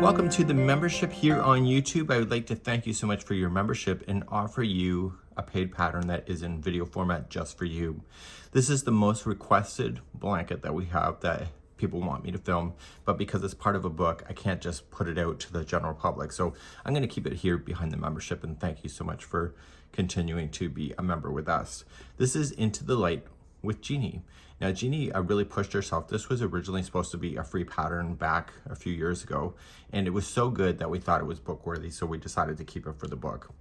Welcome to the membership here on YouTube. I would like to thank you so much for your membership and offer you a paid pattern that is in video format just for you. This is the most requested blanket that we have that people want me to film, but because it's part of a book, I can't just put it out to the general public. So I'm going to keep it here behind the membership, and thank you so much for continuing to be a member with us. This is Into the Light with Jeanne. Now, Jeanne really pushed herself. This was originally supposed to be a free pattern back a few years ago, and it was so good that we thought it was book worthy, so we decided to keep it for the book.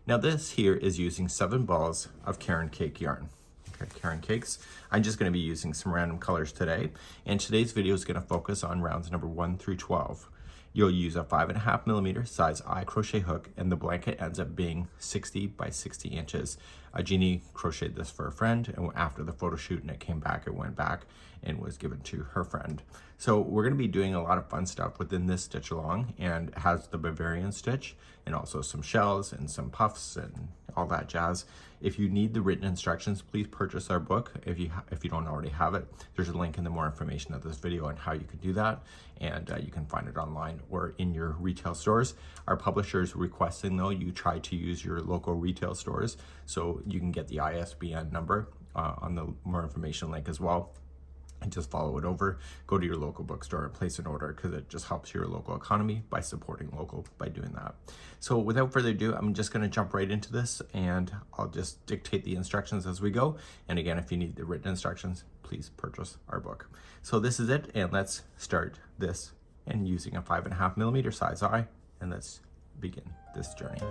Now, this here is using 7 balls of Caron cake yarn. Okay, Caron cakes. I'm just going to be using some random colors today, and today's video is going to focus on rounds number 1 through 12. You'll use a 5.5mm size eye crochet hook, and the blanket ends up being 60 by 60 inches. Jeanne crocheted this for a friend, and after the photo shoot and it came back, it went back and was given to her friend. So we're going to be doing a lot of fun stuff within this stitch along, and it has the Bavarian stitch and also some shells and some puffs and all that jazz. If you need the written instructions, please purchase our book. If you don't already have it, there's a link in the more information of this video on how you can do that, and you can find it online or in your retail stores. Our publisher is requesting, though, you try to use your local retail stores, so you can get the ISBN number on the more information link as well. And just follow it over, go to your local bookstore and place an order, because it just helps your local economy by supporting local by doing that. So without further ado, I'm just going to jump right into this, and I'll just dictate the instructions as we go. And again, if you need the written instructions, please purchase our book. So this is it, and let's start this and using a 5.5mm size eye, and let's begin this journey.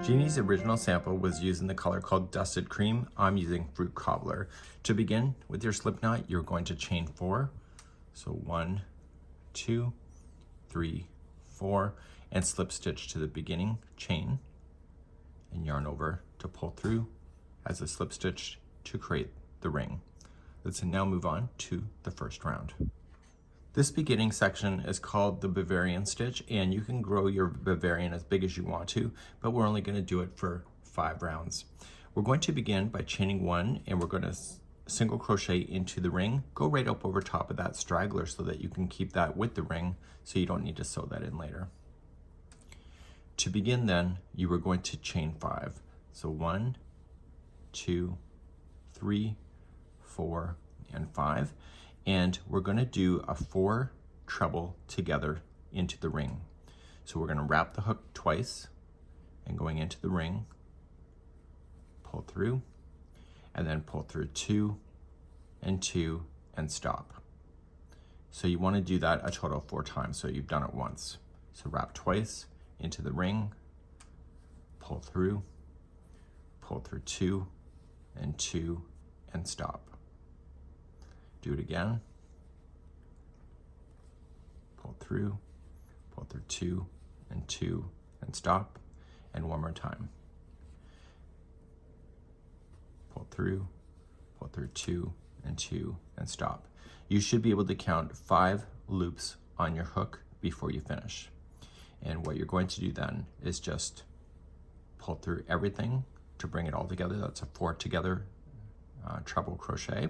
Jeanne's original sample was using the color called Dusted Cream. I'm using Fruit Cobbler. To begin with your slip knot, you're going to chain 4. So 1, 2, 3, 4, and slip stitch to the beginning chain and yarn over to pull through as a slip stitch to create the ring. Let's now move on to the first round. This beginning section is called the Bavarian stitch, and you can grow your Bavarian as big as you want to, but we're only going to do it for 5 rounds. We're going to begin by chaining 1, and we're going to single crochet into the ring. Go right up over top of that straggler so that you can keep that with the ring, so you don't need to sew that in later. To begin then, you are going to chain 5. So 1, 2, 3, 4, and 5. And we're going to do a 4 treble together into the ring. So we're going to wrap the hook twice, and going into the ring, pull through, and then pull through 2 and 2 and stop. So you want to do that a total of 4 times, so you've done it once. So wrap twice into the ring, pull through 2 and 2 and stop. Do it again. Pull through 2 and 2 and stop. And one more time. Pull through 2 and 2 and stop. You should be able to count 5 loops on your hook before you finish. And what you're going to do then is just pull through everything to bring it all together. That's a 4 together treble crochet,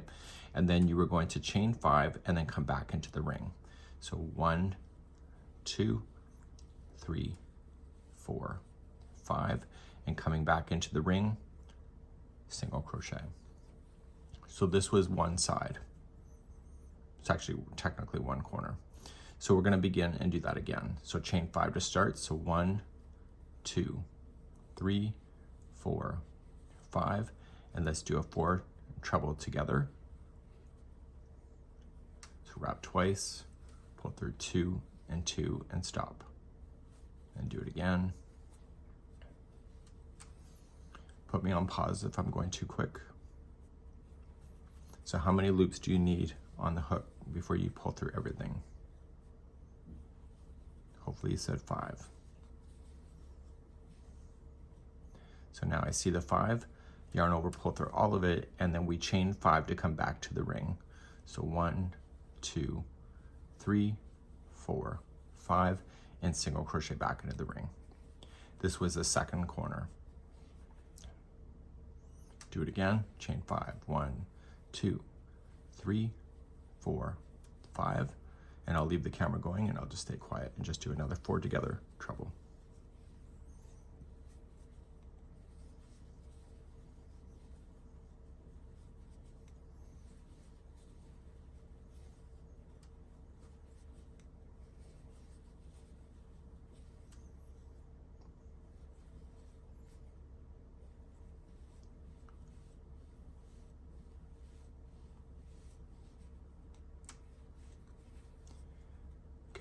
and then you were going to chain 5 and then come back into the ring. So 1, 2, 3, 4, 5, and coming back into the ring, single crochet. So this was one side. It's actually technically one corner. So we're going to begin and do that again. So chain 5 to start. So 1, 2, 3, 4, 5, and let's do a 4 treble together. So wrap twice, pull through 2 and 2 and stop. And do it again. Put me on pause if I'm going too quick. So how many loops do you need on the hook before you pull through everything? Hopefully you said 5. So now I see the 5. Yarn over, pull through all of it, and then we chain 5 to come back to the ring. So 1, 2, 3, 4, 5, and single crochet back into the ring. This was the second corner. Do it again, chain 5, 1, 2, 3, 4, 5, and I'll leave the camera going and I'll just stay quiet and just do another 4 together treble.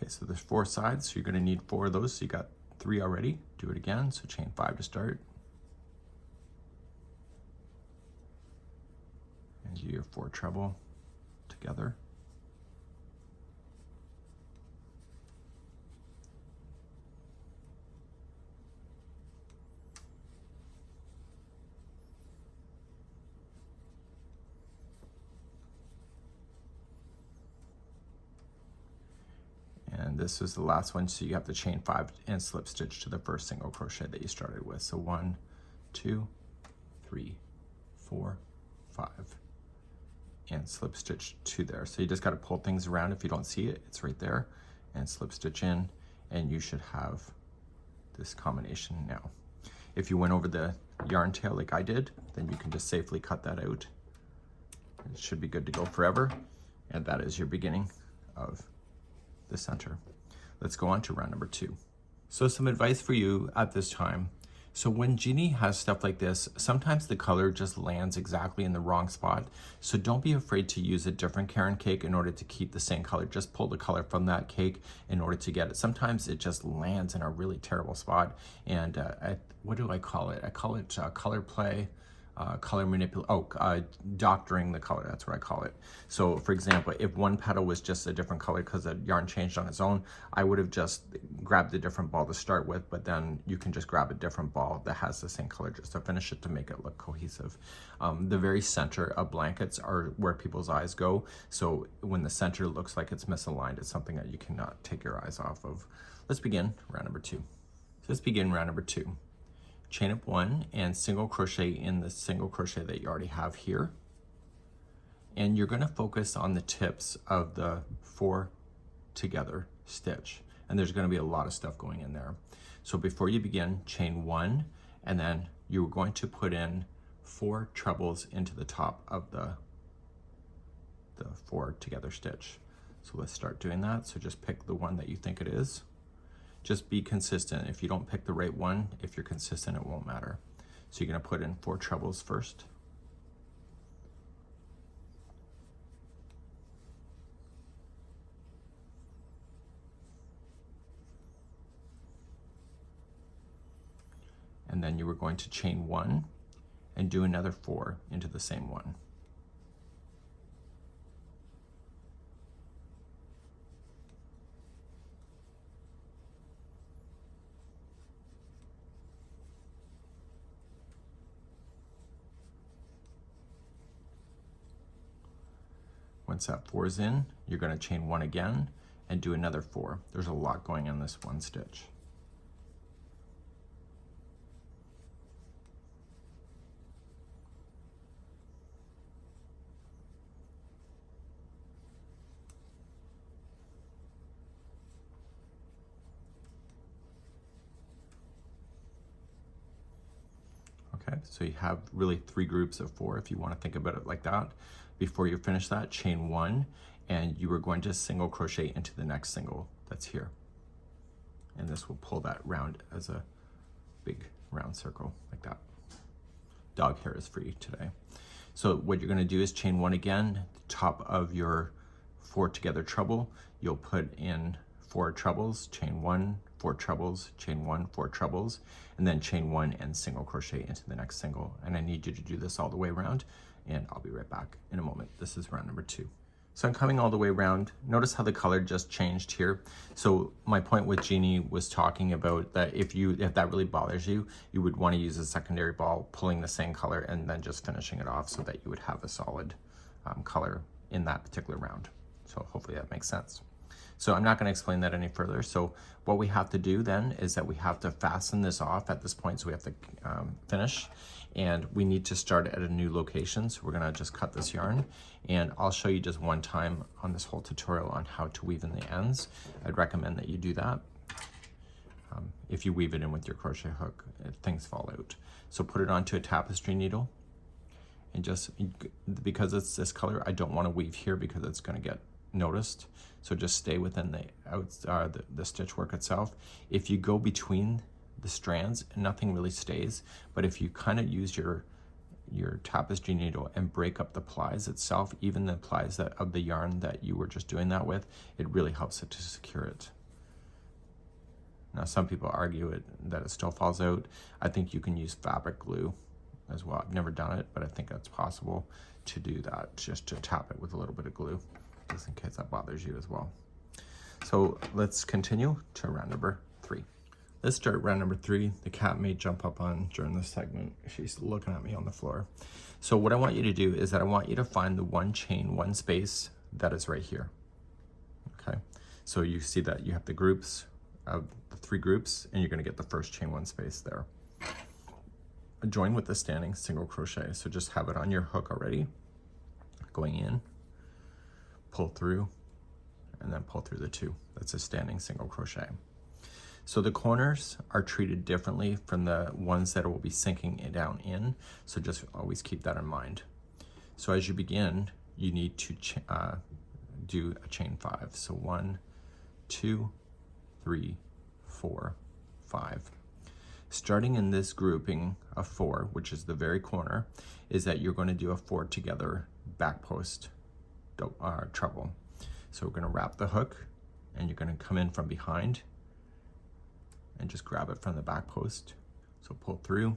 Okay, so there's 4 sides, so you're going to need 4 of those. So you got 3 already. Do it again. So chain 5 to start. And do your 4 treble together. And this is the last one, so you have to chain 5 and slip stitch to the first single crochet that you started with. So 1, 2, 3, 4, 5, and slip stitch 2 there. So you just got to pull things around. If you don't see it, it's right there, and slip stitch in, and you should have this combination now. If you went over the yarn tail like I did, then you can just safely cut that out. It should be good to go forever, and that is your beginning of the center. Let's go on to round number 2. So some advice for you at this time. So when Jeanne has stuff like this, sometimes the color just lands exactly in the wrong spot. So don't be afraid to use a different Caron cake in order to keep the same color. Just pull the color from that cake in order to get it. Sometimes it just lands in a really terrible spot. And what do I call it? I call it color play. Color doctoring the color, that's what I call it. So for example, if one petal was just a different color because the yarn changed on its own, I would have just grabbed a different ball to start with, but then you can just grab a different ball that has the same color just to finish it to make it look cohesive. The very center of blankets are where people's eyes go. So when the center looks like it's misaligned, it's something that you cannot take your eyes off of. Let's begin round number 2. So let's begin round number 2. Chain up 1 and single crochet in the single crochet that you already have here. And you're going to focus on the tips of the 4 together stitch. And there's going to be a lot of stuff going in there. So before you begin, chain 1, and then you're going to put in 4 trebles into the top of the 4 together stitch. So let's start doing that. So just pick the one that you think it is. Just be consistent. If you don't pick the right one, if you're consistent, it won't matter. So you're going to put in 4 trebles first. And then you were going to chain 1 and do another 4 into the same one. Once that 4 is in, you're going to chain 1 again and do another 4. There's a lot going on this one stitch. Okay, so you have really 3 groups of 4 if you want to think about it like that. Before you finish that, chain 1, and you are going to single crochet into the next single that's here. And this will pull that round as a big round circle like that. Dog hair is free today. So what you're going to do is chain 1 again, the top of your 4 together treble. You'll put in 4 trebles, chain 1, 4 trebles, chain 1, 4 trebles, and then chain 1 and single crochet into the next single. And I need you to do this all the way around, and I'll be right back in a moment. This is round number 2. So I'm coming all the way around. Notice how the color just changed here. So my point with Jeanne was talking about that if that really bothers you, you would want to use a secondary ball, pulling the same color and then just finishing it off so that you would have a solid color in that particular round. So hopefully that makes sense. So I'm not going to explain that any further. So what we have to do then is that we have to fasten this off at this point. So we have to finish, and we need to start at a new location. So we're going to just cut this yarn, and I'll show you just one time on this whole tutorial on how to weave in the ends. I'd recommend that you do that. If you weave it in with your crochet hook, things fall out. So put it onto a tapestry needle, and just because it's this color, I don't want to weave here because it's going to get noticed. So just stay within the stitch work itself. If you go between the strands, nothing really stays. But if you kind of use your tapestry needle and break up the plies itself, even the plies of the yarn that you were just doing that with, it really helps it to secure it. Now some people argue that it still falls out. I think you can use fabric glue as well. I've never done it, but I think that's possible to do that, just to tap it with a little bit of glue, just in case that bothers you as well. So let's continue to round number 3. Let's start round number 3. The cat may jump up on during this segment. She's looking at me on the floor. So what I want you to do is that I want you to find the one chain, one space that is right here. Okay, so you see that you have the groups of the 3 groups, and you're going to get the first chain one space there. Join with the standing single crochet. So just have it on your hook already, going in, pull through, and then pull through the 2. That's a standing single crochet. So the corners are treated differently from the ones that will be sinking down in, so just always keep that in mind. So as you begin, you need to do a chain 5. So 1, 2, 3, 4, 5. Starting in this grouping of 4, which is the very corner, is that you're going to do a 4 together back post treble. So we're going to wrap the hook, and you're going to come in from behind and just grab it from the back post. So pull through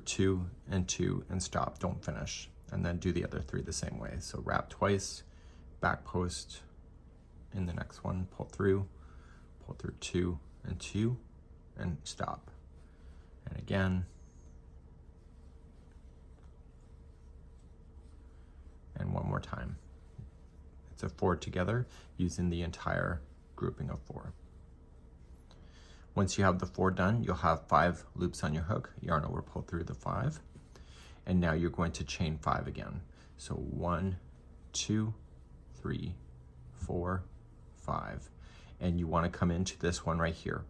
2 and 2 and stop, don't finish, and then do the other 3 the same way. So wrap twice, back post in the next one, pull through 2 and 2 and stop, and again, and one more time. It's a 4 together using the entire grouping of 4. Once you have the 4 done, you'll have 5 loops on your hook, yarn over, pull through the 5, and now you're going to chain 5 again. So 1, 2, 3, 4, 5, and you want to come into this one right here.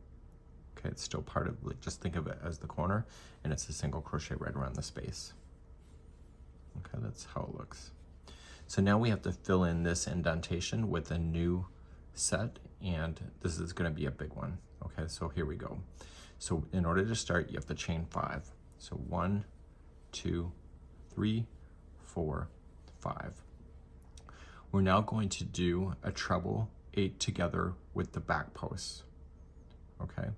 Okay, it's still part of, just think of it as the corner, and it's a single crochet right around the space. Okay, that's how it looks. So now we have to fill in this indentation with a new set, and this is going to be a big one. Okay, so here we go. So in order to start, you have to chain 5. So 1, 2, 3, 4, 5. We're now going to do a treble 8 together with the back posts. Okay.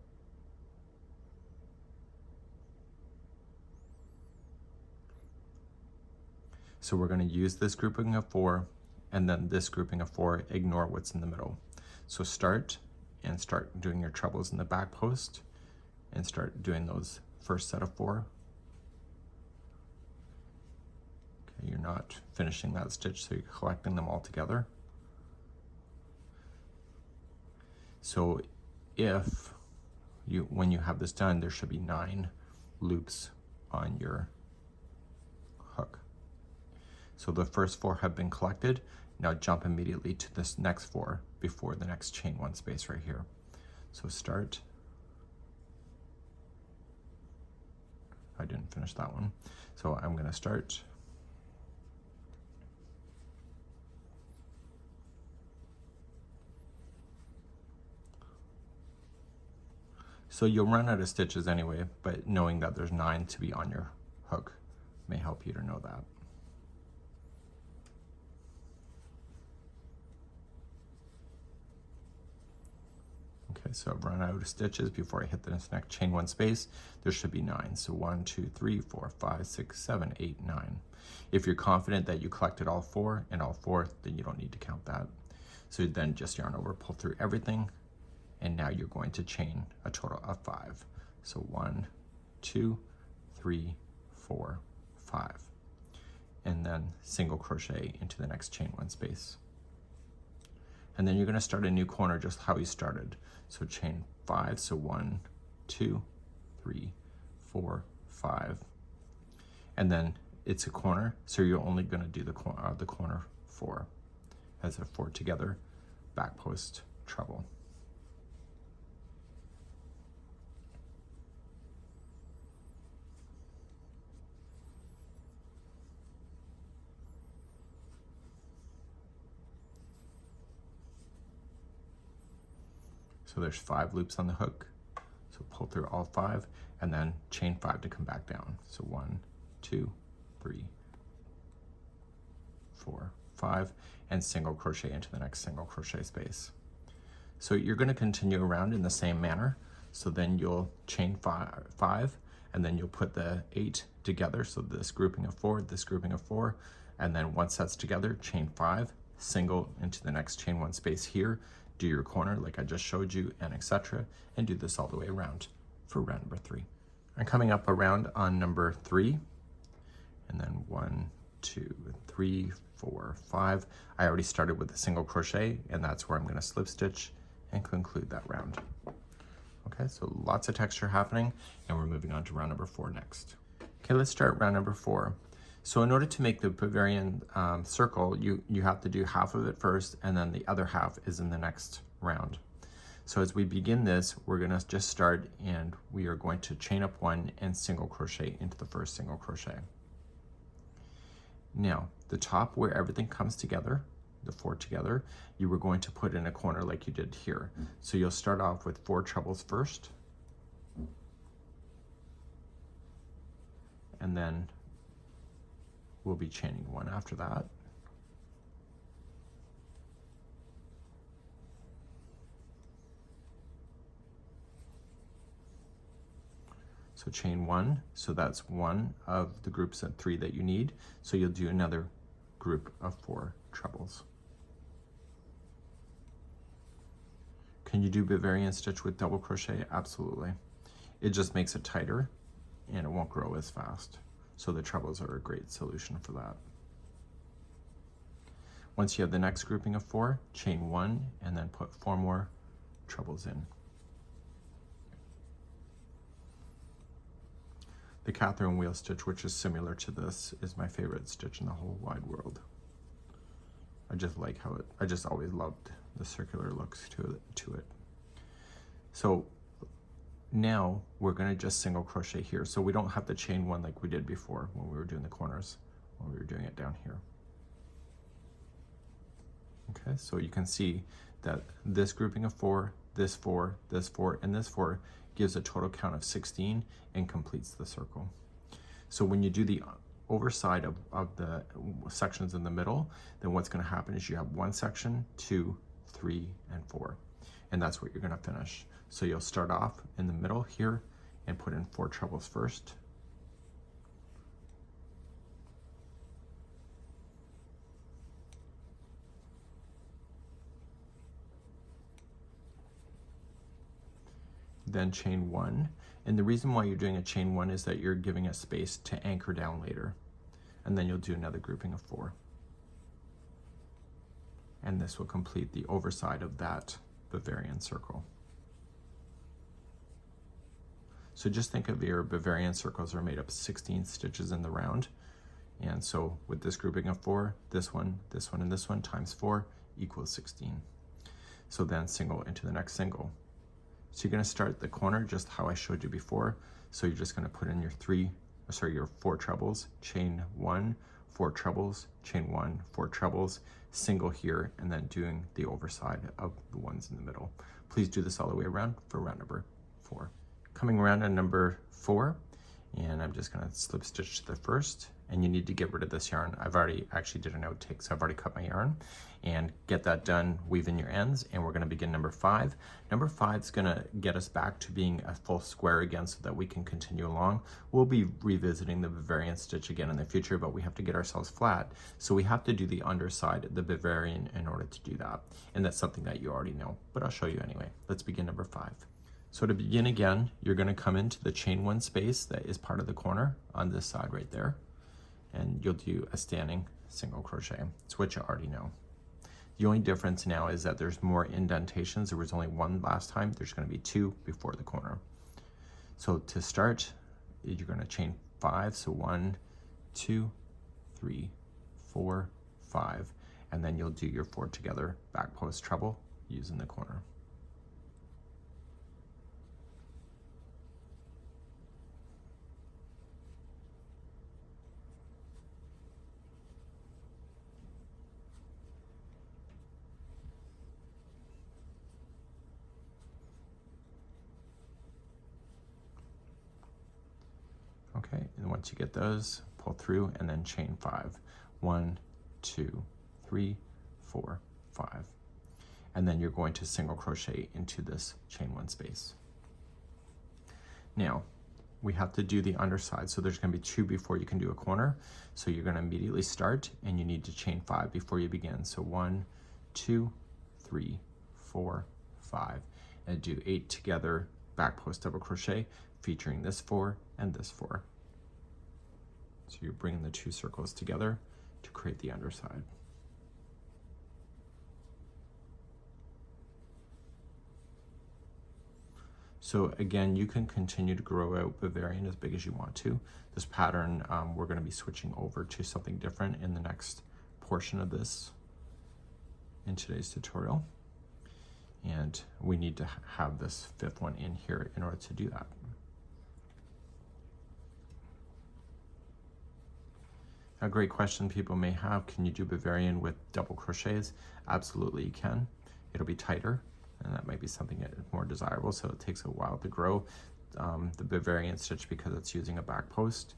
So we're going to use this grouping of 4, and then this grouping of 4, ignore what's in the middle. So start doing your trebles in the back post, and start doing those first set of 4. Okay, you're not finishing that stitch, so you're collecting them all together. So when you have this done, there should be 9 loops on your hook. So the first 4 have been collected. Now jump immediately to this next 4 before the next chain 1 space right here. So start. I didn't finish that one. So I'm going to start. So you'll run out of stitches anyway, but knowing that there's 9 to be on your hook may help you to know that. Okay, so I've run out of stitches before I hit this next chain 1 space. There should be 9. So 1, 2, 3, 4, 5, 6, 7, 8, 9. If you're confident that you collected all 4 and all 4, then you don't need to count that. So then just yarn over, pull through everything, and now you're going to chain a total of 5. So 1, 2, 3, 4, 5. And then single crochet into the next chain 1 space. And then you're going to start a new corner just how you started. So chain 5, so 1, 2, 3, 4, 5. And then it's a corner, so you're only going to do the corner 4 as a 4 together, back post, treble. So there's 5 loops on the hook. So pull through all 5 and then chain 5 to come back down. So 1, 2, 3, 4, 5, and single crochet into the next single crochet space. So you're going to continue around in the same manner. So then you'll chain 5 and then you'll put the 8 together. So this grouping of 4, this grouping of 4, and then once that's together, chain 5, single into the next chain 1 space here, do your corner like I just showed you, and etc. And do this all the way around for round number 3. I'm coming up around on number 3, and then 1, 2, 3, 4, 5. I already started with a single crochet, and that's where I'm going to slip stitch and conclude that round. Okay, so lots of texture happening, and we're moving on to round number 4 next. Okay, let's start round number 4. So in order to make the Bavarian circle, you have to do half of it first, and then the other half is in the next round. So as we begin this, we're going to just start, and we are going to chain up 1 and single crochet into the first single crochet. Now, the top where everything comes together, the 4 together, you were going to put in a corner like you did here. So you'll start off with 4 trebles first, and then we'll be chaining 1 after that. So chain 1, so that's 1 of the groups of 3 that you need. So you'll do another group of 4 trebles. Can you do Bavarian stitch with double crochet? Absolutely. It just makes it tighter and it won't grow as fast. So the trebles are a great solution for that. Once you have the next grouping of 4, chain 1 and then put 4 more trebles in. The Catherine wheel stitch, which is similar to this, is my favorite stitch in the whole wide world. I just like how I just always loved the circular looks to it. So now we're going to just single crochet here. So we don't have to chain 1 like we did before when we were doing the corners, when we were doing it down here. Okay, so you can see that this grouping of 4, this 4, this 4, and this 4 gives a total count of 16 and completes the circle. So when you do the overside of the sections in the middle, then what's going to happen is you have 1 section, 2, 3, and 4. And that's what you're going to finish. So you'll start off in the middle here and put in 4 trebles first. Then chain 1. And the reason why you're doing a chain 1 is that you're giving it space to anchor down later. And then you'll do another grouping of 4. And this will complete the overside of that Bavarian circle. So just think of your Bavarian circles are made up 16 stitches in the round. And so with this grouping of 4, this one, and this one times 4 equals 16. So then single into the next single. So you're going to start the corner just how I showed you before. So you're just going to put in your 4 trebles, chain 1, 4 trebles, chain 1, 4 trebles, single here, and then doing the overside of the ones in the middle. Please do this all the way around for round number 4. Coming around on number 4, and I'm just going to slip stitch to the first, and you need to get rid of this yarn. I've already actually did an outtake, so I've already cut my yarn, and get that done, weave in your ends, and we're going to begin number 5. Number 5 is going to get us back to being a full square again so that we can continue along. We'll be revisiting the Bavarian stitch again in the future, but we have to get ourselves flat, so we have to do the underside of the Bavarian in order to do that, and that's something that you already know, but I'll show you anyway. Let's begin number 5. So to begin again, you're going to come into the chain 1 space that is part of the corner on this side right there, and you'll do a standing single crochet. It's what you already know. The only difference now is that there's more indentations. There was only one last time. There's going to be 2 before the corner. So to start, you're going to chain 5. So 1, 2, 3, 4, 5, and then you'll do your 4 together back post treble using the corner. Okay, and once you get those, pull through and then chain 5. 1, 2, 3, 4, 5. And then you're going to single crochet into this chain 1 space. Now, we have to do the underside, so there's going to be 2 before you can do a corner. So you're going to immediately start, and you need to chain 5 before you begin. So 1, 2, 3, 4, 5, and do 8 together back post double crochet, featuring this 4 and this 4. So you're bringing the 2 circles together to create the underside. So again, you can continue to grow out Bavarian as big as you want to. This pattern, we're going to be switching over to something different in the next portion of this in today's tutorial. And we need to have this 5th one in here in order to do that. A great question people may have, can you do Bavarian with double crochets? Absolutely you can. It'll be tighter, and that might be something that is more desirable, so it takes a while to grow. The Bavarian stitch, because it's using a back post,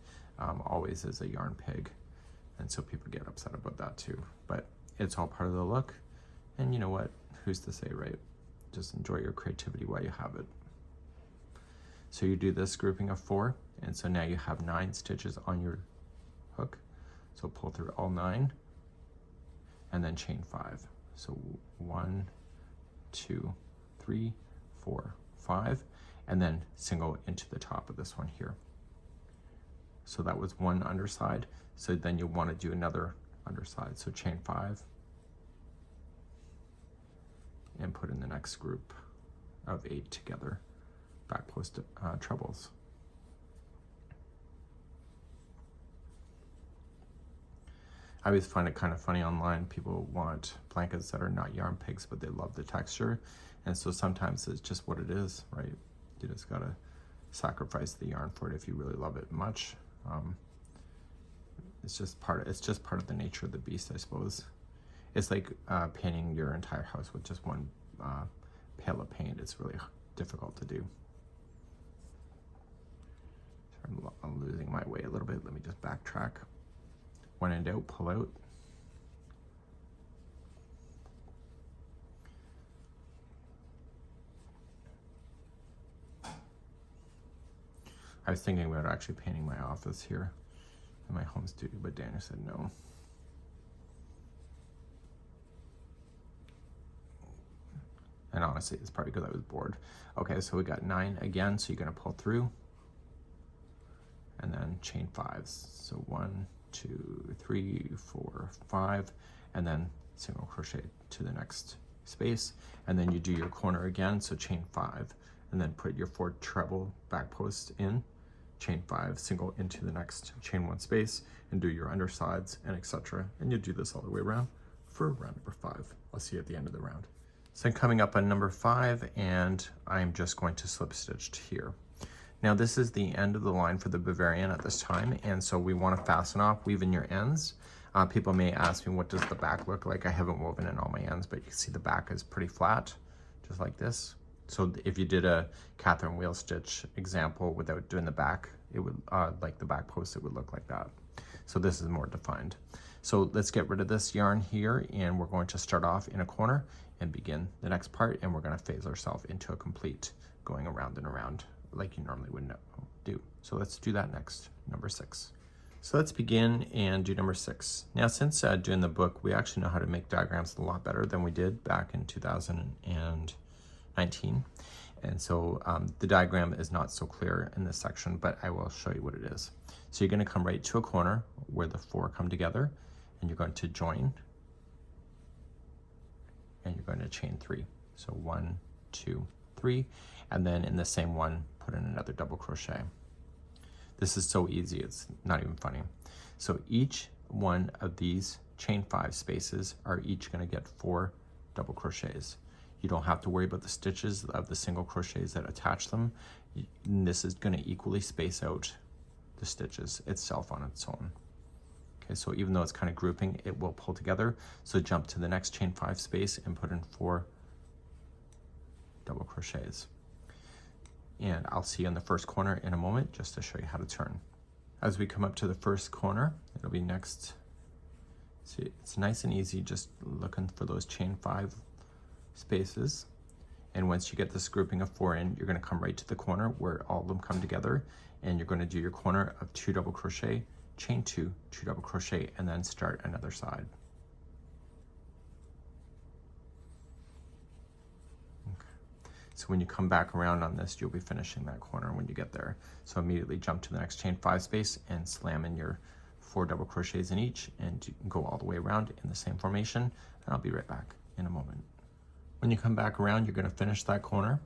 always is a yarn pig, and so people get upset about that too. But it's all part of the look, and you know what? Who's to say, right? Just enjoy your creativity while you have it. So you do this grouping of 4, and so now you have 9 stitches on your hook. So pull through all 9 and then chain 5. So 1, 2, 3, 4, 5, and then single into the top of this one here. So that was one underside. So then you'll want to do another underside. So chain 5 and put in the next group of 8 together, back post trebles. I always find it kind of funny online. People want blankets that are not yarn pigs, but they love the texture. And so sometimes it's just what it is, right? You just gotta sacrifice the yarn for it if you really love it much. It's just part of the nature of the beast, I suppose. It's like painting your entire house with just one pail of paint. It's really difficult to do. I'm losing my way a little bit. Let me just backtrack. When in doubt, pull out. I was thinking about actually painting my office here in my home studio, but Daniel said no. And honestly, it's probably because I was bored. Okay, so we got 9 again, so you're gonna pull through and then chain 5s. So 1, 2, 3, 4, 5, and then single crochet to the next space, and then you do your corner again, so chain 5, and then put your 4 treble back post in, chain 5, single into the next chain 1 space, and do your undersides and etc. And you do this all the way around for round number 5. I'll see you at the end of the round. So I'm coming up on number 5, and I'm just going to slip stitch to here. Now this is the end of the line for the Bavarian at this time, and so we want to fasten off, weave in your ends. People may ask me, what does the back look like? I haven't woven in all my ends, but you can see the back is pretty flat, just like this. So if you did a Catherine wheel stitch example without doing the back, it would, like the back post, it would look like that. So this is more defined. So let's get rid of this yarn here, and we're going to start off in a corner and begin the next part, and we're going to phase ourselves into a complete going around and around like you normally would do. So let's do that next, number 6. So let's begin and do number 6. Now, since doing the book, we actually know how to make diagrams a lot better than we did back in 2019. And so the diagram is not so clear in this section, but I will show you what it is. So you're going to come right to a corner where the 4 come together, and you're going to join and you're going to chain 3. So 1, 2, 3, and then in the same one, put in another double crochet. This is so easy, it's not even funny. So each one of these chain 5 spaces are each going to get 4 double crochets. You don't have to worry about the stitches of the single crochets that attach them. This is going to equally space out the stitches itself on its own. Okay, so even though it's kind of grouping, it will pull together. So jump to the next chain 5 space and put in 4 double crochets. And I'll see you in the first corner in a moment just to show you how to turn. As we come up to the first corner, it'll be next. See, it's nice and easy, just looking for those chain 5 spaces. And once you get this grouping of 4 in, you're going to come right to the corner where all of them come together, and you're going to do your corner of 2 double crochet, chain 2, 2 double crochet, and then start another side. So when you come back around on this, you'll be finishing that corner when you get there. So immediately jump to the next chain 5 space and slam in your 4 double crochets in each, and go all the way around in the same formation. And I'll be right back in a moment. When you come back around, you're going to finish that corner.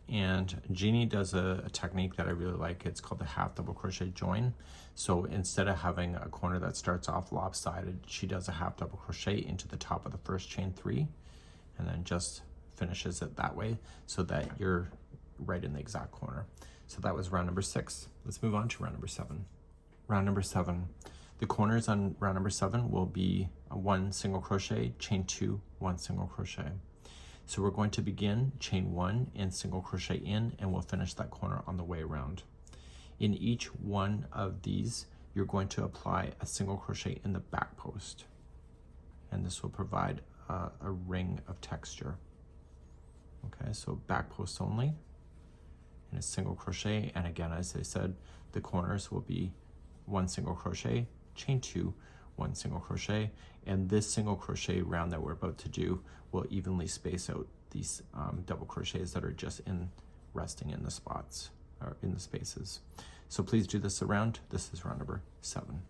And Jeanne does a technique that I really like. It's called the half double crochet join. So instead of having a corner that starts off lopsided, she does a half double crochet into the top of the first chain 3, and then just finishes it that way so that you're right in the exact corner. So that was round number 6. Let's move on to round number 7. Round number 7. The corners on round number 7 will be a 1 single crochet, chain 2, 1 single crochet. So we're going to begin chain 1 and single crochet in, and we'll finish that corner on the way around. In each one of these, you're going to apply a single crochet in the back post, and this will provide a ring of texture. Okay, so back post only, and a single crochet. And again, as I said, the corners will be 1 single crochet, chain 2, 1 single crochet, and this single crochet round that we're about to do will evenly space out these double crochets that are just resting in the spots or in the spaces. So please do this around. This is round number 7.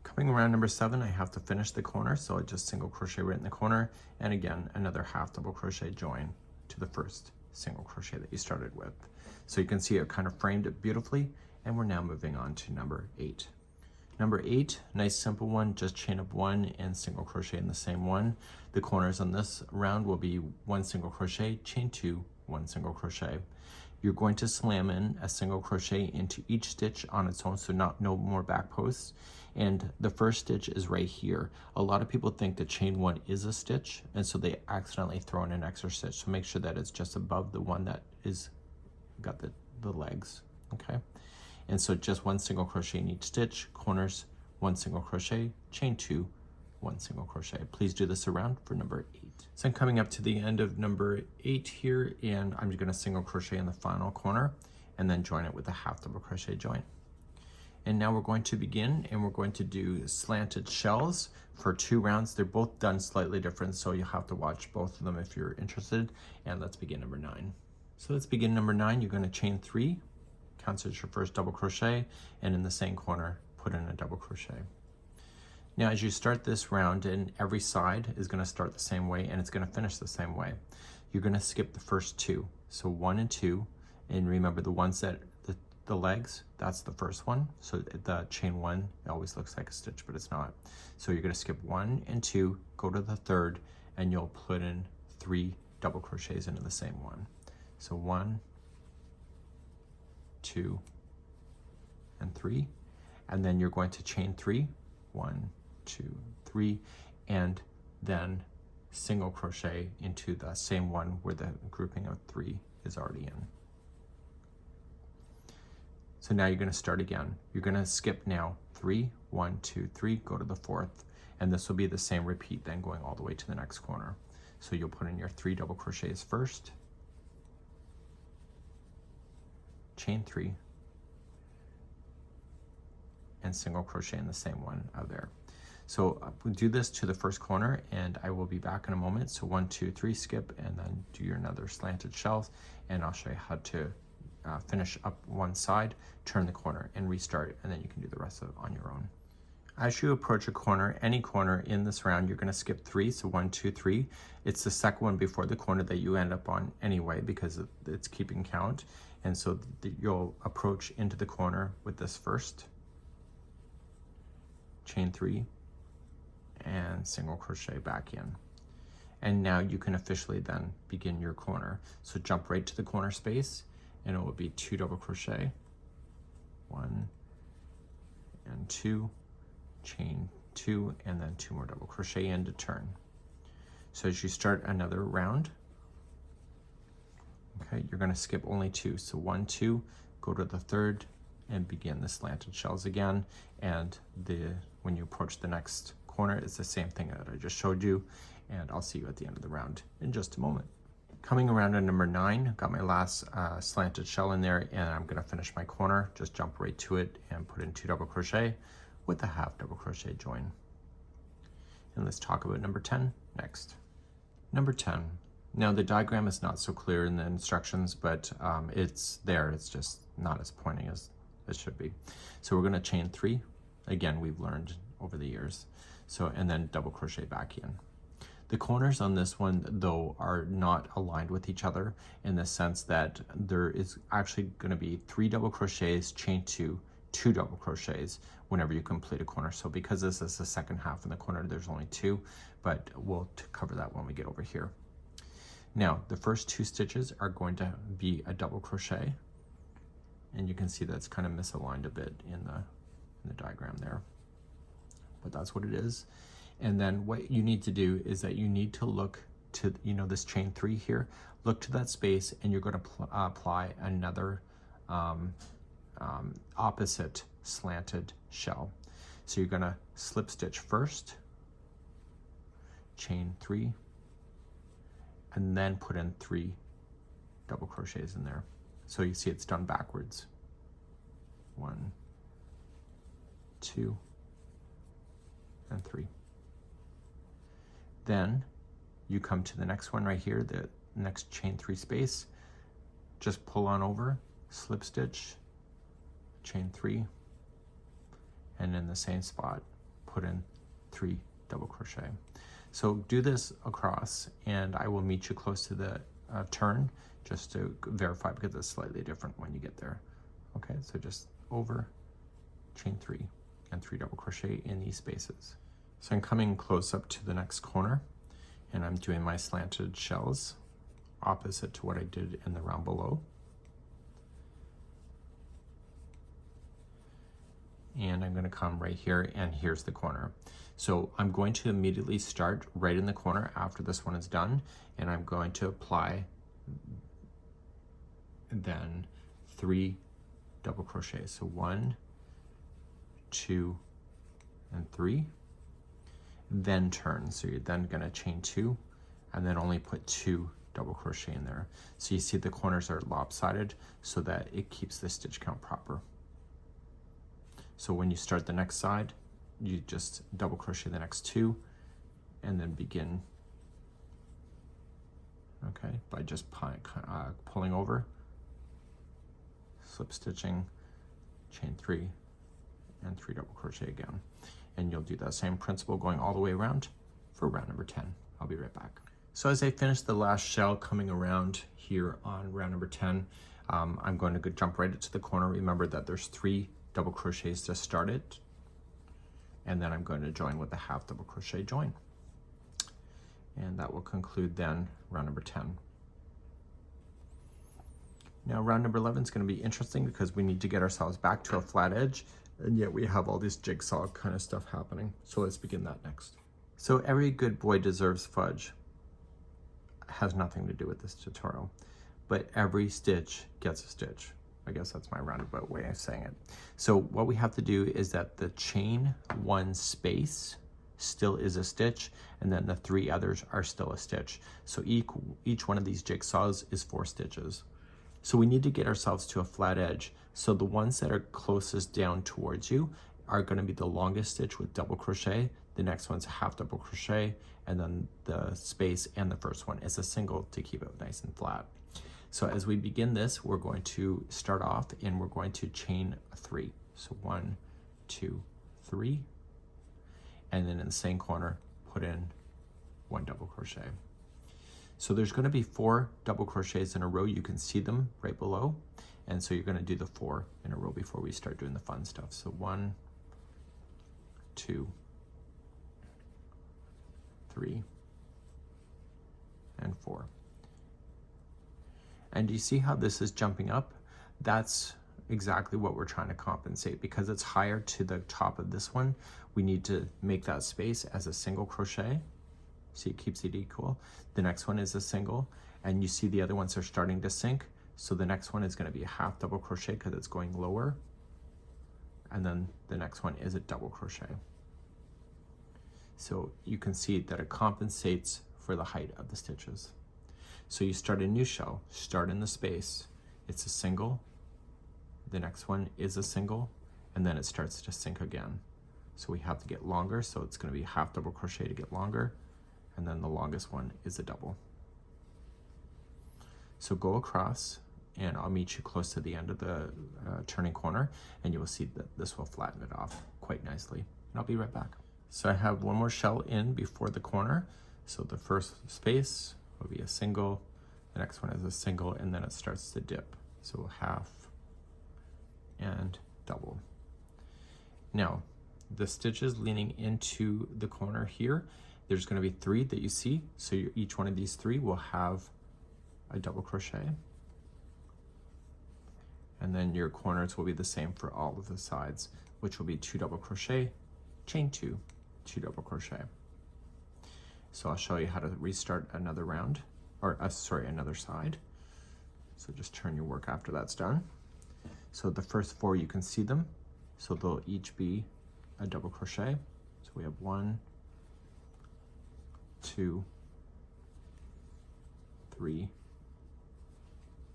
Coming around number 7, I have to finish the corner, so I just single crochet right in the corner, and again another half double crochet join to the first single crochet that you started with. So you can see it kind of framed it beautifully, and we're now moving on to number 8. Number 8, nice simple one, just chain up 1 and single crochet in the same one. The corners on this round will be 1 single crochet, chain 2, 1 single crochet. You're going to slam in a single crochet into each stitch on its own, so no more back posts. And the first stitch is right here. A lot of people think that chain 1 is a stitch, and so they accidentally throw in an extra stitch. So make sure that it's just above the one that is got the legs, okay? And so just 1 single crochet in each stitch, corners 1 single crochet, chain 2, 1 single crochet. Please do this around for number 8. So I'm coming up to the end of number 8 here, and I'm just going to single crochet in the final corner and then join it with a half double crochet join. And now we're going to begin, and we're going to do slanted shells for 2 rounds. They're both done slightly different, so you'll have to watch both of them if you're interested. And let's begin number 9. So let's begin number 9. You're going to chain 3, counts as your first double crochet, and in the same corner, put in a double crochet. Now, as you start this round, and every side is going to start the same way, and it's going to finish the same way, you're going to skip the first 2. So 1 and 2, and remember the ones that the legs, that's the first one. So the chain 1, it always looks like a stitch, but it's not. So you're going to skip 1 and 2, go to the third, and you'll put in 3 double crochets into the same one. So 1, 2, and 3, and then you're going to chain 3, 1, 2, 3, and then single crochet into the same one where the grouping of 3 is already in. So now you're going to start again. You're going to skip now 3, 1, 2, 3, go to the 4th, and this will be the same repeat then going all the way to the next corner. So you'll put in your 3 double crochets first, chain 3, and single crochet in the same one out there. So we'll do this to the first corner, and I will be back in a moment. So 1, 2, 3, skip, and then do your another slanted shells, and I'll show you how to finish up one side, turn the corner, and restart, and then you can do the rest of it on your own. As you approach a corner, any corner in this round, you're going to skip 3. So 1, 2, 3. It's the second one before the corner that you end up on anyway, because it's keeping count. And so you'll approach into the corner with this first, chain 3, and single crochet back in. And now you can officially then begin your corner. So jump right to the corner space, and it will be 2 double crochet, 1 and 2, chain 2, and then 2 more double crochet in to turn. So as you start another round, okay, you're going to skip only 2. So 1, 2, go to the third and begin the slanted shells again. And when you approach the next corner, it's the same thing that I just showed you. And I'll see you at the end of the round in just a moment. Coming around to number 9, got my last slanted shell in there, and I'm going to finish my corner. Just jump right to it and put in 2 double crochet with a half double crochet join. And let's talk about number 10 next. Number 10. Now the diagram is not so clear in the instructions, but it's there. It's just not as pointing as it should be. So we're going to chain 3. Again, we've learned over the years. So, and then double crochet back in. The corners on this one, though, are not aligned with each other in the sense that there is actually going to be 3 double crochets, chain 2, 2 double crochets whenever you complete a corner. So because this is the second half in the corner, there's only 2, but we'll cover that when we get over here. Now, the first 2 stitches are going to be a double crochet, and you can see that's kind of misaligned a bit in the diagram there, but that's what it is. And then what you need to do is that you need to look to, this chain 3 here, look to that space, and you're going to apply another opposite slanted shell. So you're going to slip stitch first, chain 3, and then put in 3 double crochets in there. So you see it's done backwards. 1, 2, and 3. Then you come to the next one right here, the next chain 3 space, just pull on over, slip stitch, chain 3, and in the same spot put in 3 double crochet. So do this across, and I will meet you close to the turn just to verify, because it's slightly different when you get there. Okay, so just over, chain 3, and 3 double crochet in these spaces. So I'm coming close up to the next corner, and I'm doing my slanted shells opposite to what I did in the round below. And I'm going to come right here, and here's the corner. So I'm going to immediately start right in the corner after this one is done, and I'm going to apply then 3 double crochets. So 1, 2, and 3. Then turn. So you're then going to chain 2, and then only put 2 double crochet in there. So you see the corners are lopsided so that it keeps the stitch count proper. So when you start the next side, you just double crochet the next 2, and then begin, okay, by just pulling over, slip stitching, chain 3, and 3 double crochet again. And you'll do that same principle going all the way around for round number 10. I'll be right back. So as I finish the last shell coming around here on round number 10, I'm going to jump right into the corner. Remember that there's 3 double crochets to start it, and then I'm going to join with a half double crochet join, and that will conclude then round number 10. Now round number 11 is going to be interesting because we need to get ourselves back to a flat edge, and yet we have all this jigsaw kind of stuff happening. So let's begin that next. So every good boy deserves fudge has nothing to do with this tutorial, but every stitch gets a stitch. I guess that's my roundabout way of saying it. So what we have to do is that the chain 1 space still is a stitch, and then the 3 others are still a stitch. So each one of these jigsaws is 4 stitches. So we need to get ourselves to a flat edge. So the ones that are closest down towards you are going to be the longest stitch with double crochet. The next one's a half double crochet, and then the space and the first one is a single to keep it nice and flat. So as we begin this, we're going to start off and we're going to chain 3. So 1, 2, 3, and then in the same corner, put in 1 double crochet. So there's going to be 4 double crochets in a row. You can see them right below. And so you're going to do the 4 in a row before we start doing the fun stuff. So 1, 2, 3, and 4. And do you see how this is jumping up? That's exactly what we're trying to compensate. Because it's higher to the top of this one, we need to make that space as a single crochet. See, it keeps it equal. The next one is a single, and you see the other ones are starting to sink. So the next one is going to be a half double crochet because it's going lower. And then the next one is a double crochet. So you can see that it compensates for the height of the stitches. So you start a new shell, start in the space. It's a single. The next one is a single, and then it starts to sink again. So we have to get longer. So it's going to be half double crochet to get longer. And then the longest one is a double. So go across, and I'll meet you close to the end of the turning corner, and you will see that this will flatten it off quite nicely. And I'll be right back. So I have one more shell in before the corner. So the first space will be a single, the next one is a single, and then it starts to dip. So half and double. Now, the stitches leaning into the corner here, there's going to be 3 that you see. So each one of these 3 will have a double crochet. And then your corners will be the same for all of the sides, which will be 2 double crochet, chain 2, 2 double crochet. So I'll show you how to restart another round, or another side. So just turn your work after that's done. So the first 4, you can see them. So they'll each be a double crochet. So we have 1, 2, 3,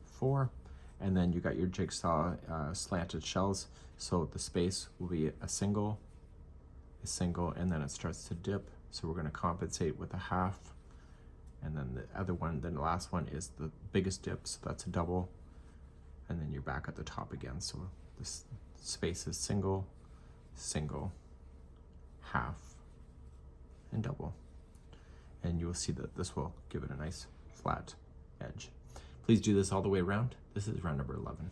4, and then you got your jigsaw slanted shells. So the space will be a single, and then it starts to dip. So we're going to compensate with a half, and then the other one, then the last one is the biggest dip, so that's a double, and then you're back at the top again. So this space is single, single, half, and double. And you will see that this will give it a nice flat edge. Please do this all the way around. This is round number 11.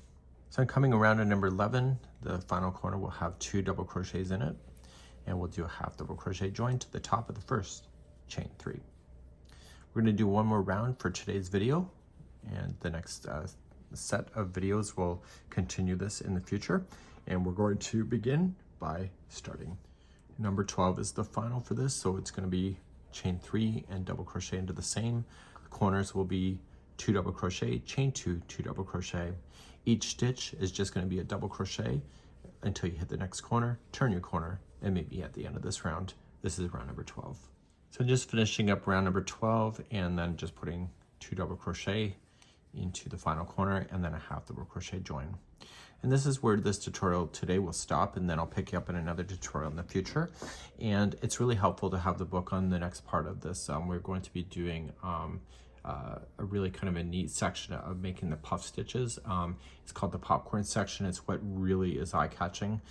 So I'm coming around to number 11. The final corner will have 2 double crochets in it, and we'll do a half double crochet join to the top of the first, chain 3. We're going to do one more round for today's video, and the next set of videos will continue this in the future. And we're going to begin by starting. Number 12 is the final for this, so it's going to be chain 3 and double crochet into the same. The corners will be 2 double crochet, chain 2, 2 double crochet. Each stitch is just going to be a double crochet until you hit the next corner, turn your corner, and maybe at the end of this round. This is round number 12. So just finishing up round number 12, and then just putting 2 double crochet into the final corner, and then a half double crochet join. And this is where this tutorial today will stop, and then I'll pick you up in another tutorial in the future. And it's really helpful to have the book on the next part of this. We're going to be doing a really kind of a neat section of making the puff stitches. It's called the popcorn section. It's what really is eye-catching.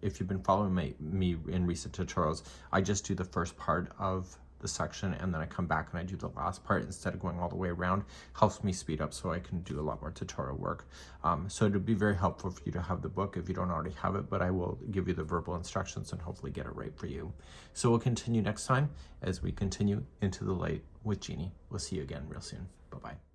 If you've been following me in recent tutorials, I just do the first part of the section, and then I come back and I do the last part instead of going all the way around. Helps me speed up so I can do a lot more tutorial work. So it would be very helpful for you to have the book if you don't already have it, but I will give you the verbal instructions and hopefully get it right for you. So we'll continue next time as we continue into the light with Jeannie. We'll see you again real soon. Bye-bye.